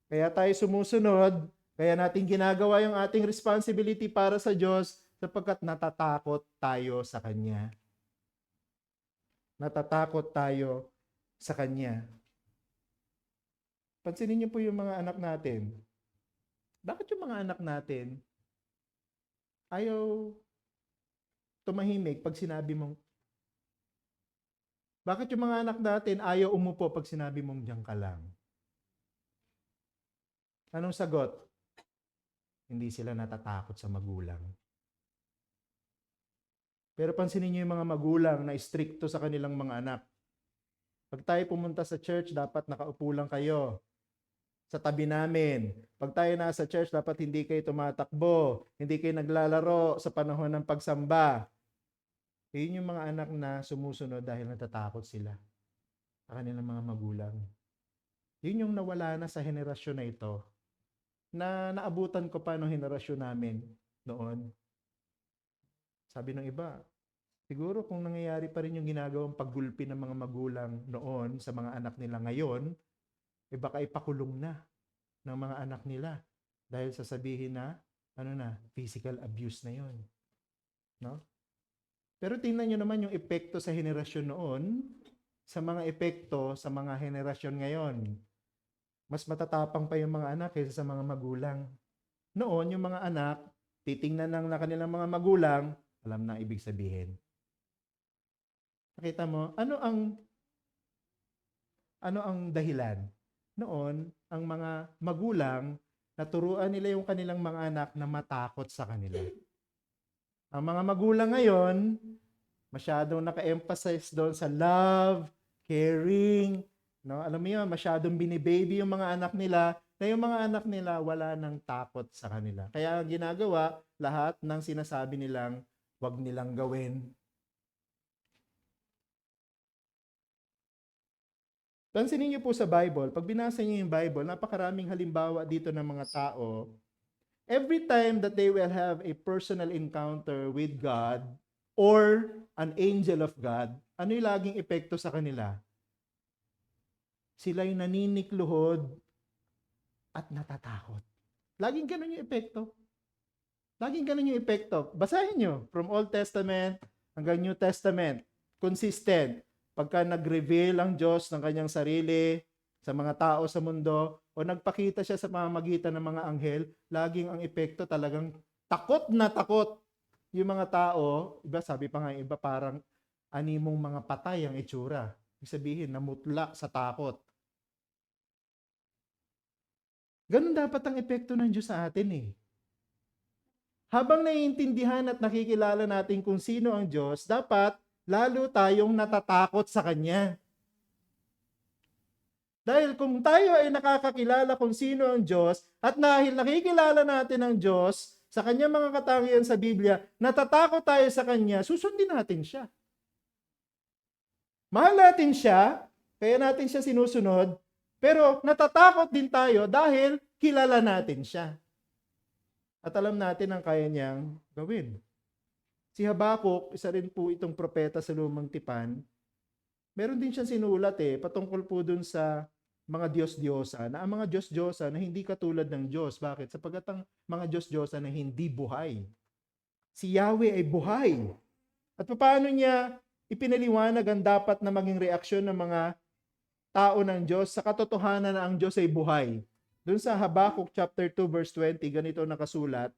Kaya tayo sumusunod, kaya natin ginagawa yung ating responsibility para sa Diyos sapagkat natatakot tayo sa Kanya. Natatakot tayo sa Kanya. Pansinin niyo po yung mga anak natin. Bakit yung mga anak natin ayaw tumahimik pag sinabi mong bakit yung mga anak natin ayaw umupo pag sinabi mong diyan ka lang? Anong sagot? Hindi sila natatakot sa magulang. Pero pansinin niyo yung mga magulang na istrikto sa kanilang mga anak. Pag tayo pumunta sa church, dapat nakaupo lang kayo sa tabi namin. Pag tayo nasa church, dapat hindi kayo tumatakbo, hindi kayo naglalaro sa panahon ng pagsamba. Yun yung mga anak na sumusunod dahil natatakot sila sa kanilang mga magulang. Yun yung nawala na sa henerasyon na ito, na naabutan ko pa ng henerasyon namin noon. Sabi ng iba, siguro kung nangyayari pa rin yung ginagawang paggulpi ng mga magulang noon sa mga anak nila ngayon, baka ipakulong na ng mga anak nila dahil sasabihin na, physical abuse na yon, no? Pero tingnan nyo naman yung epekto sa henerasyon noon, sa mga epekto sa mga henerasyon ngayon. Mas matatapang pa yung mga anak kaysa sa mga magulang. Noon, yung mga anak, titingnan lang na kanilang mga magulang, alam na ibig sabihin. Nakita mo, ano ang dahilan? Noon, ang mga magulang, naturuan nila yung kanilang mga anak na matakot sa kanila. Ang mga magulang ngayon, masyadong naka-emphasize doon sa love, caring, no? Alam mo yun, masyadong binibaby yung mga anak nila, na yung mga anak nila wala nang takot sa kanila. Kaya ang ginagawa, lahat ng sinasabi nilang wag nilang gawin. Pansinin niyo po sa Bible, pag binasa niyo yung Bible, napakaraming halimbawa dito ng mga tao. Every time that they will have a personal encounter with God or an angel of God, ano yung laging epekto sa kanila? Sila yung naninikluhod at natatakot. Laging ganun yung epekto. Laging ganun yung epekto. Basahin nyo from Old Testament hanggang New Testament. Consistent. Pagka nag-reveal ang Diyos ng kanyang sarili sa mga tao sa mundo o nagpakita siya sa pamamagitan ng mga anghel, laging ang epekto talagang takot na takot yung mga tao. Iba, sabi pa nga iba, parang animong mga patay ang itsura. Ibig sabihin, namutla sa takot. Ganun dapat ang epekto ng Diyos sa atin eh. Habang naiintindihan at nakikilala natin kung sino ang Diyos, dapat lalo tayong natatakot sa Kanya. Dahil kung tayo ay nakakakilala kung sino ang Diyos at dahil nakikilala natin ang Diyos sa Kanyang mga katangian sa Biblia, natatakot tayo sa Kanya, susundin natin siya. Mahal natin siya, kaya natin siya sinusunod, pero natatakot din tayo dahil kilala natin siya. At alam natin ang kaya niyang gawin. Si Habakkuk, isa rin po itong propeta sa Lumang Tipan, meron din siyang sinulat patungkol po dun sa mga Diyos-Diyosa, na ang mga Diyos-Diyosa na hindi katulad ng Diyos. Bakit? Sapagkat ang mga Diyos-Diyosa na hindi buhay. Si Yahweh ay buhay. At paano niya ipinaliwanag ang dapat na maging reaksyon ng mga tao ng Diyos sa katotohanan na ang Diyos ay buhay? Doon sa Habakkuk chapter 2 verse 20, ganito nakasulat,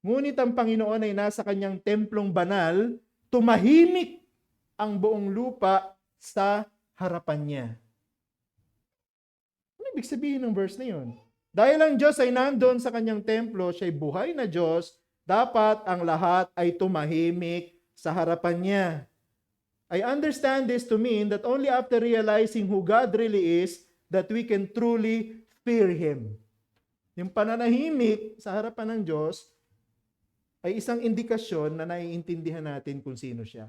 Ngunit ang Panginoon ay nasa kanyang templong banal, tumahimik ang buong lupa sa harapan niya. Ano ibig sabihin ng verse na yun? Dahil ang Diyos ay nandoon sa kanyang templo, siya'y buhay na Diyos, dapat ang lahat ay tumahimik sa harapan niya. I understand this to mean that only after realizing who God really is, that we can truly fear Him. Yung pananahimik sa harapan ng Diyos ay isang indikasyon na naiintindihan natin kung sino siya.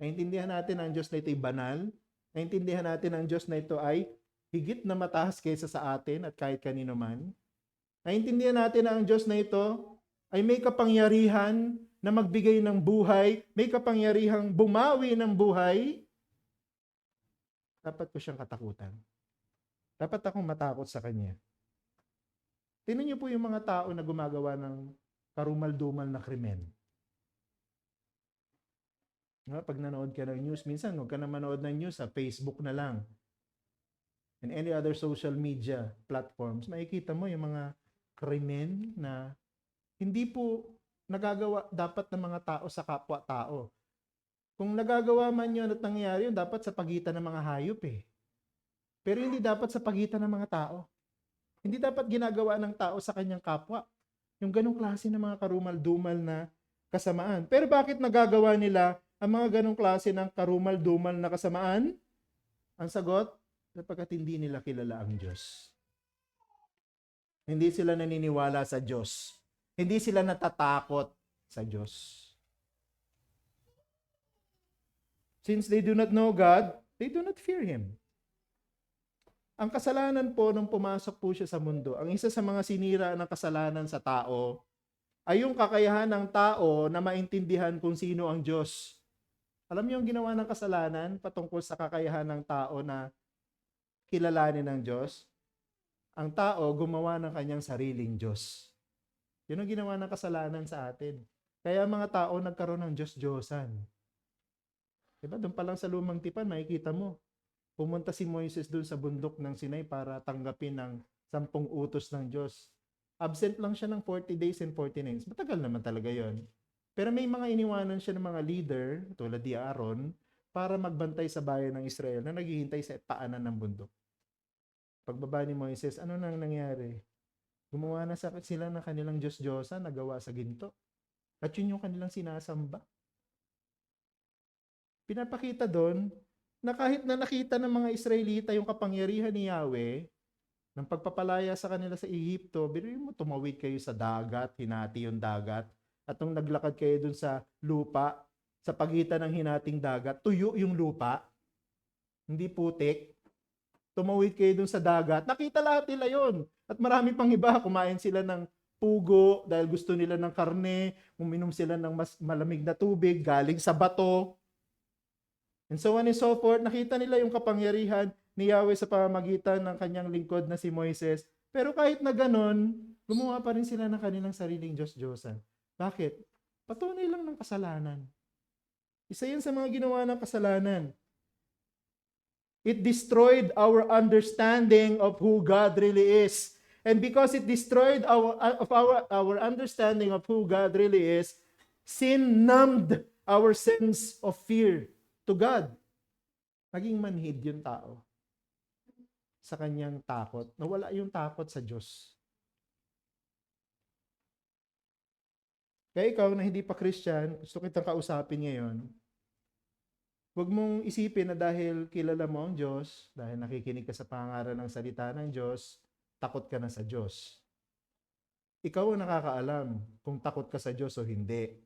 Naiintindihan natin ang Diyos na ito ay banal. Naiintindihan natin ang Diyos na ito ay higit na mataas kaysa sa atin at kahit kanino man. Naiintindihan natin na ang Diyos na ito ay may kapangyarihan na magbigay ng buhay, may kapangyarihang bumawi ng buhay. Dapat ko siyang katakutan. Dapat akong matakot sa Kanya. Tingnan niyo po yung mga tao na gumagawa ng karumal-dumal na krimen. Pag nanood ka ng news, minsan huwag ka na manood ng news sa Facebook na lang. And any other social media platforms, makikita mo yung mga krimen na hindi po nagagawa dapat ng mga tao sa kapwa-tao. Kung nagagawa man yun at nangyayari yun, dapat sa pagitan ng mga hayop eh. Pero hindi dapat sa pagitan ng mga tao. Hindi dapat ginagawa ng tao sa kanyang kapwa. Yung ganong klase ng mga karumal-dumal na kasamaan. Pero bakit nagagawa nila ang mga ganong klase ng karumal-dumal na kasamaan? Ang sagot, sapagkat hindi nila kilala ang Diyos. Hindi sila naniniwala sa Diyos. Hindi sila natatakot sa Diyos. Since they do not know God, they do not fear Him. Ang kasalanan po nung pumasok po siya sa mundo, ang isa sa mga sinira ng kasalanan sa tao ay yung kakayahan ng tao na maintindihan kung sino ang Diyos. Alam niyo yung ginawa ng kasalanan patungkol sa kakayahan ng tao na kilalanin ng Diyos? Ang tao gumawa ng kanyang sariling Diyos. Yun ang ginawa ng kasalanan sa atin. Kaya mga tao nagkaroon ng Diyos-Diyosan. Diba? Doon pa lang sa lumang tipan, makikita mo. Pumunta si Moises doon sa bundok ng Sinai para tanggapin ang 10 utos ng Diyos. Absent lang siya ng 40 days and 40 nights. Matagal naman talaga yon. Pero may mga iniwanan siya ng mga leader, tulad ni Aaron, para magbantay sa bayan ng Israel na naghihintay sa paanan ng bundok. Pagbaba ni Moises, ano nang nangyari? Gumawa na sila ng kanilang Diyos-Diyosan na gawa sa ginto. At yun yung kanilang sinasamba. Pinapakita doon na kahit na nakita ng mga Israelita yung kapangyarihan ni Yahweh, ng pagpapalaya sa kanila sa Ehipto, biruin mo, tumawid kayo sa dagat, hinati yung dagat, at nung naglakad kayo dun sa lupa, sa pagitan ng hinating dagat, tuyo yung lupa, hindi putik, tumawid kayo dun sa dagat, nakita lahat nila yon. At marami pang iba, kumain sila ng pugo dahil gusto nila ng karne, uminom sila ng mas malamig na tubig galing sa bato, and so on and so forth. Nakita nila yung kapangyarihan ni Yahweh sa pamamagitan ng kanyang lingkod na si Moises. Pero kahit na ganon, gumawa pa rin sila ng kanilang sariling Diyos-Diyosan. Bakit? Patunay lang ng kasalanan. Isa yan sa mga ginawa ng kasalanan. It destroyed our understanding of who God really is. And because it destroyed our understanding of who God really is, sin numbed our sense of fear to God. Naging manhid yung tao sa kanyang takot. Nawala yung takot sa Diyos. Kaya ikaw na hindi pa Christian, gusto kitang kausapin ngayon, huwag mong isipin na dahil kilala mo ang Diyos, dahil nakikinig ka sa pangaral ng salita ng Diyos, takot ka na sa Diyos. Ikaw ang nakakaalam kung takot ka sa Diyos o hindi.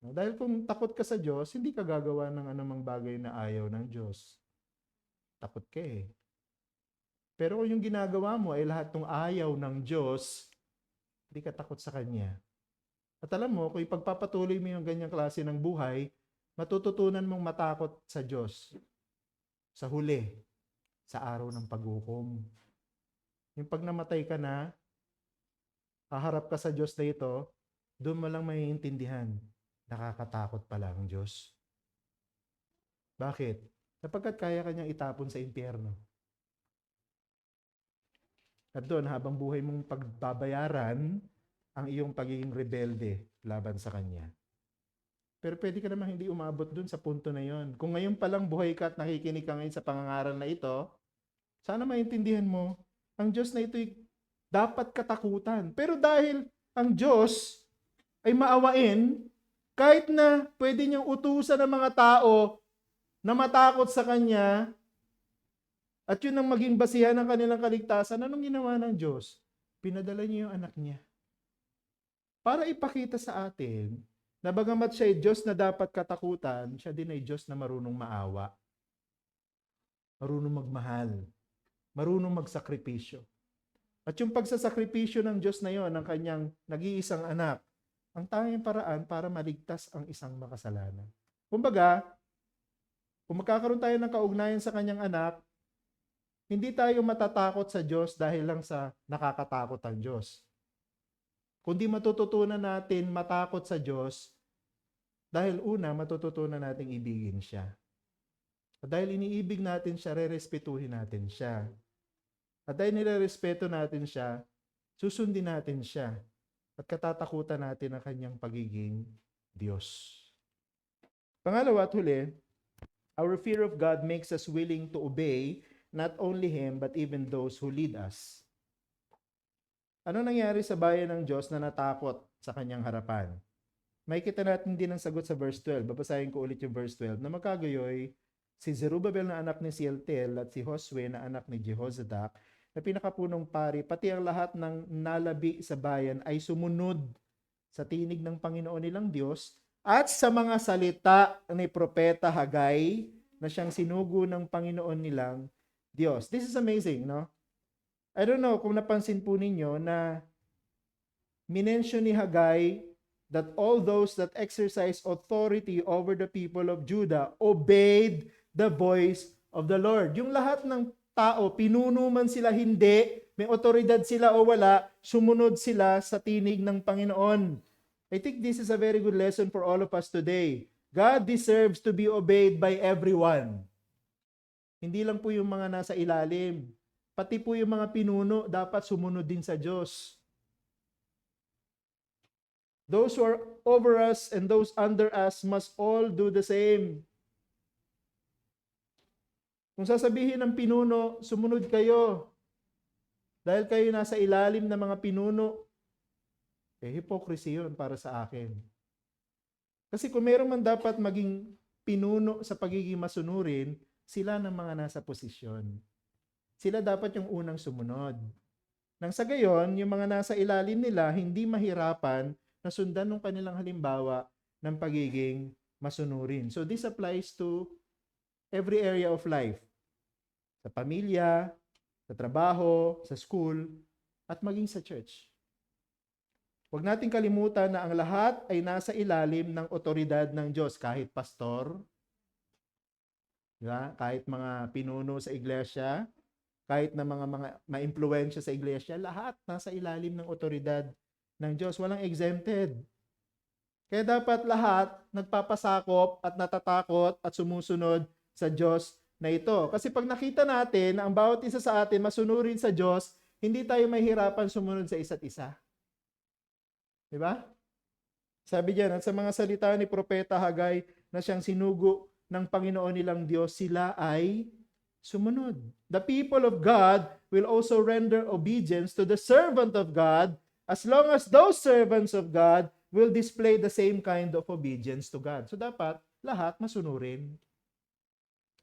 Dahil kung takot ka sa Diyos, hindi ka gagawa ng anumang bagay na ayaw ng Diyos. Takot ka eh. Pero kung yung ginagawa mo ay lahat ng ayaw ng Diyos, hindi ka takot sa Kanya. At alam mo, kung ipagpapatuloy mo yung ganyang klase ng buhay, matututunan mong matakot sa Diyos. Sa huli, sa araw ng paghukom. Yung pag namatay ka na, haharap ka sa Diyos na ito, doon mo lang maiintindihan. Nakakatakot pala ang Diyos. Bakit? Sapagkat kaya kanyang itapon sa impyerno. At doon, habang buhay mong pagbabayaran ang iyong pagiging rebelde laban sa Kanya. Pero pwede ka naman hindi umabot dun sa punto na yon. Kung ngayon palang buhay ka at nakikinig ka ngayon sa pangangaral na ito, sana maintindihan mo, ang Diyos na ito'y dapat katakutan. Pero dahil ang Diyos ay maawain, kahit na pwede niyang utusan ng mga tao na matakot sa Kanya, at yun ang maging basihan ng kanilang kaligtasan, anong ginawa ng Diyos? Pinadala niya yung anak niya. Para ipakita sa atin na bagamat siya ay Diyos na dapat katakutan, siya din ay Diyos na marunong maawa, marunong magmahal, marunong magsakripisyo. At yung pagsasakripisyo ng Diyos na yon, ng kanyang nag-iisang anak, ang tanging paraan para maligtas ang isang makasalanan. Kumbaga, kung magkakaroon tayo ng kaugnayan sa kanyang anak, hindi tayo matatakot sa Diyos dahil lang sa nakakatakot ang Diyos. Kundi matututunan natin matakot sa Diyos dahil una, matututunan nating ibigin siya. At dahil iniibig natin siya, rerespetuhin natin siya. At dahil nirerespeto natin siya, susundin natin siya. At katatakutan natin ang kanyang pagiging Diyos. Pangalawa at huli, our fear of God makes us willing to obey not only Him, but even those who lead us. Ano nangyari sa bayan ng Diyos na natakot sa kanyang harapan? Makikita natin din ang sagot sa verse 12. Babasahin ko ulit yung verse 12. Na magkagayoy, si Zerubbabel na anak ni Shealtiel at si Josue na anak ni Jehozadak, na pinakapunong pari, pati ang lahat ng nalabi sa bayan ay sumunod sa tinig ng Panginoon nilang Diyos at sa mga salita ni Propeta Hagay na siyang sinugo ng Panginoon nilang Diyos. This is amazing, no? I don't know kung napansin po ninyo na minention ni Hagay that all those that exercise authority over the people of Judah obeyed the voice of the Lord. Yung lahat ng tao, pinuno man sila hindi, may otoridad sila o wala, sumunod sila sa tinig ng Panginoon. I think this is a very good lesson for all of us today. God deserves to be obeyed by everyone. Hindi lang po yung mga nasa ilalim. Pati po yung mga pinuno dapat sumunod din sa Diyos. Those who are over us and those under us must all do the same. Kung sasabihin ng pinuno, sumunod kayo. Dahil kayo nasa ilalim ng mga pinuno, hypocrisy yun para sa akin. Kasi kung meron man dapat maging pinuno sa pagiging masunurin, sila ng mga nasa posisyon. Sila dapat yung unang sumunod. Nang sa gayon, yung mga nasa ilalim nila, hindi mahirapan na sundan ng kanilang halimbawa ng pagiging masunurin. So this applies to every area of life. Sa pamilya, sa trabaho, sa school, at maging sa church. Huwag nating kalimutan na ang lahat ay nasa ilalim ng otoridad ng Diyos, kahit pastor, diba? Kahit mga pinuno sa iglesia, kahit na mga ma-impluwensya sa iglesia, lahat nasa ilalim ng otoridad ng Diyos. Walang exempted. Kaya dapat lahat nagpapasakop at natatakot at sumusunod sa Diyos na ito. Kasi pag nakita natin na ang bawat isa sa atin masunurin sa Diyos, hindi tayo mahihirapan sumunod sa isa't isa. Diba? Sabi diyan, at sa mga salita ni Propeta Hagay na siyang sinugo ng Panginoon nilang Diyos, sila ay sumunod. The people of God will also render obedience to the servant of God as long as those servants of God will display the same kind of obedience to God. So dapat lahat masunurin.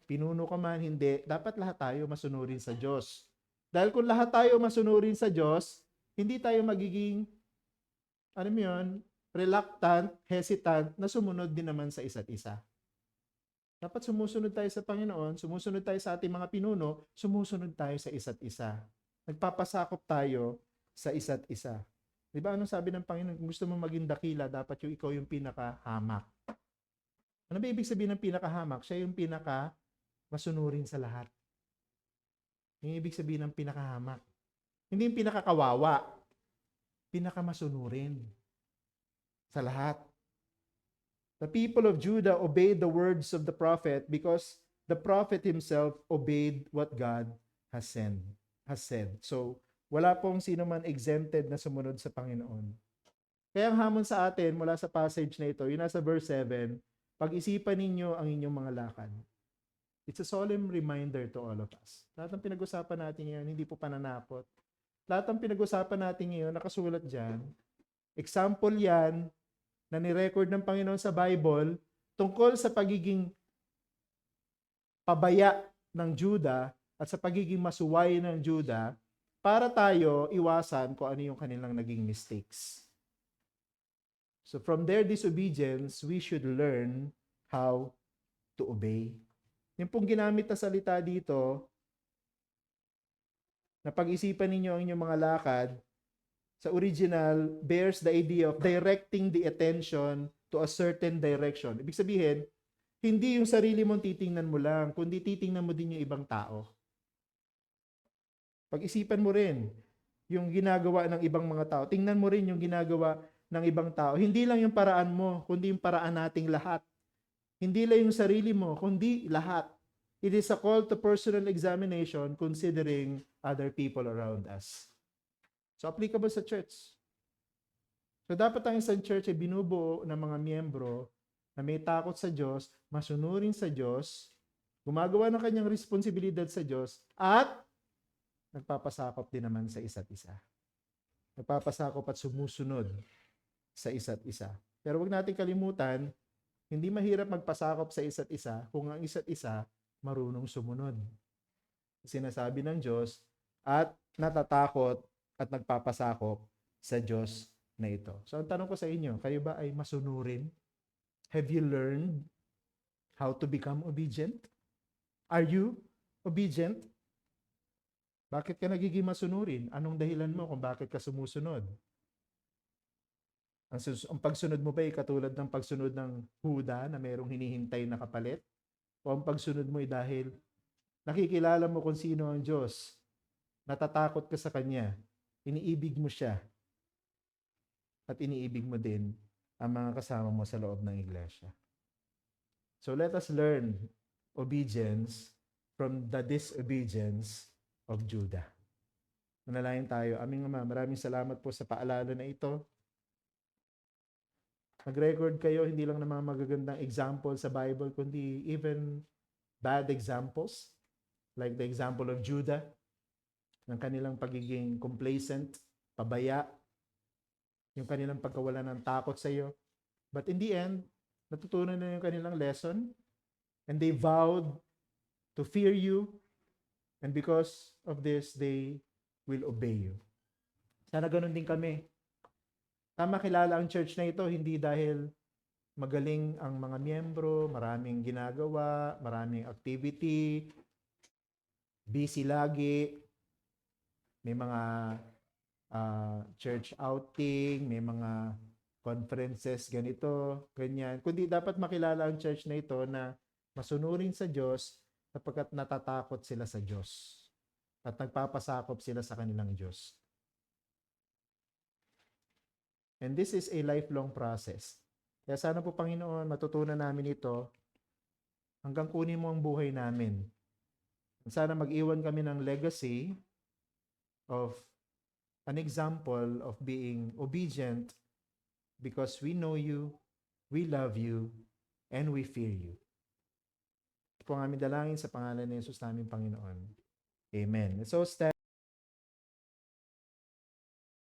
Pinuno ka man, hindi. Dapat lahat tayo masunurin sa Diyos. Dahil kung lahat tayo masunurin sa Diyos, hindi tayo magiging, reluctant, hesitant na sumunod din naman sa isa't isa. Dapat sumusunod tayo sa Panginoon, sumusunod tayo sa ating mga pinuno, sumusunod tayo sa isa't isa. Nagpapasakop tayo sa isa't isa. Di ba anong sabi ng Panginoon? Kung gusto mo maging dakila, dapat yung ikaw yung pinakahamak. Ano ba ibig sabihin ng pinakahamak? Siya yung masunurin sa lahat. Yung ibig sabihin ng pinakahamak. Hindi yung pinakakawawa. Pinakamasunurin sa lahat. The people of Judah obeyed the words of the prophet because the prophet himself obeyed what God has said. So, wala pong sino man exempted na sumunod sa Panginoon. Kaya ang hamon sa atin mula sa passage na ito, yun nasa verse 7, pag-isipan ninyo ang inyong mga lakad. It's a solemn reminder to all of us. Lahat ng pinag-usapan natin ngayon, hindi po pananakot. Lahat ng pinag-usapan natin ngayon, nakasulat dyan. Example yan na ni-record ng Panginoon sa Bible tungkol sa pagiging pabaya ng Juda at sa pagiging masuway ng Juda para tayo iwasan kung ano yung kanilang naging mistakes. So from their disobedience, we should learn how to obey. Yung pong ginamit na salita dito, na pag-isipan ninyo ang inyong mga lakad, sa original, bears the idea of directing the attention to a certain direction. Ibig sabihin, hindi yung sarili mong titingnan mo lang, kundi titingnan mo din yung ibang tao. Pag-isipan mo rin yung ginagawa ng ibang mga tao. Tingnan mo rin yung ginagawa ng ibang tao. Hindi lang yung paraan mo, kundi yung paraan nating lahat. Hindi lang yung sarili mo, kundi lahat. It is a call to personal examination considering other people around us. So, applicable sa church. So, dapat ang isang church ay binubuo ng mga miyembro na may takot sa Diyos, masunurin sa Diyos, gumagawa ng kanyang responsibilidad sa Diyos, at nagpapasakop din naman sa isa't isa. Nagpapasakop at sumusunod sa isa't isa. Pero wag natin kalimutan, hindi mahirap magpasakop sa isa't isa kung ang isa't isa marunong sumunod. Sinasabi ng Diyos at natatakot at nagpapasakop sa Diyos na ito. So ang tanong ko sa inyo, kayo ba ay masunurin? Have you learned how to become obedient? Are you obedient? Bakit ka nagiging masunurin? Anong dahilan mo kung bakit ka sumusunod? Ang pagsunod mo ba ay katulad ng pagsunod ng Huda na mayroong hinihintay na kapalit? O ang pagsunod mo ay dahil nakikilala mo kung sino ang Diyos, natatakot ka sa Kanya, iniibig mo siya, at iniibig mo din ang mga kasama mo sa loob ng iglesia. So let us learn obedience from the disobedience of Judah. Manalangin tayo. Aming Ama, maraming salamat po sa paalala na ito. Mag-record kayo hindi lang ng mga magagandang example sa Bible, kundi even bad examples, like the example of Judah, ng kanilang pagiging complacent, pabaya, yung kanilang pagkawala ng takot sa iyo. But in the end, natutunan na yung kanilang lesson, and they vowed to fear you, and because of this, they will obey you. Sana ganun din kami. Tama, kilala ang church na ito, hindi dahil magaling ang mga miyembro, maraming ginagawa, maraming activity, busy lagi, may mga church outing, may mga conferences, ganito, ganyan. Kundi dapat makilala ang church na ito na masunurin sa Diyos sapagkat natatakot sila sa Diyos at nagpapasakop sila sa kanilang Diyos. And this is a lifelong process. Kaya sana po, Panginoon, matutunan namin ito hanggang kunin mo ang buhay namin. Sana mag-iwan kami ng legacy of an example of being obedient because we know you, we love you, and we fear you. Ito po ang aming dalangin sa pangalan ni Jesus namin, Panginoon. Amen. So,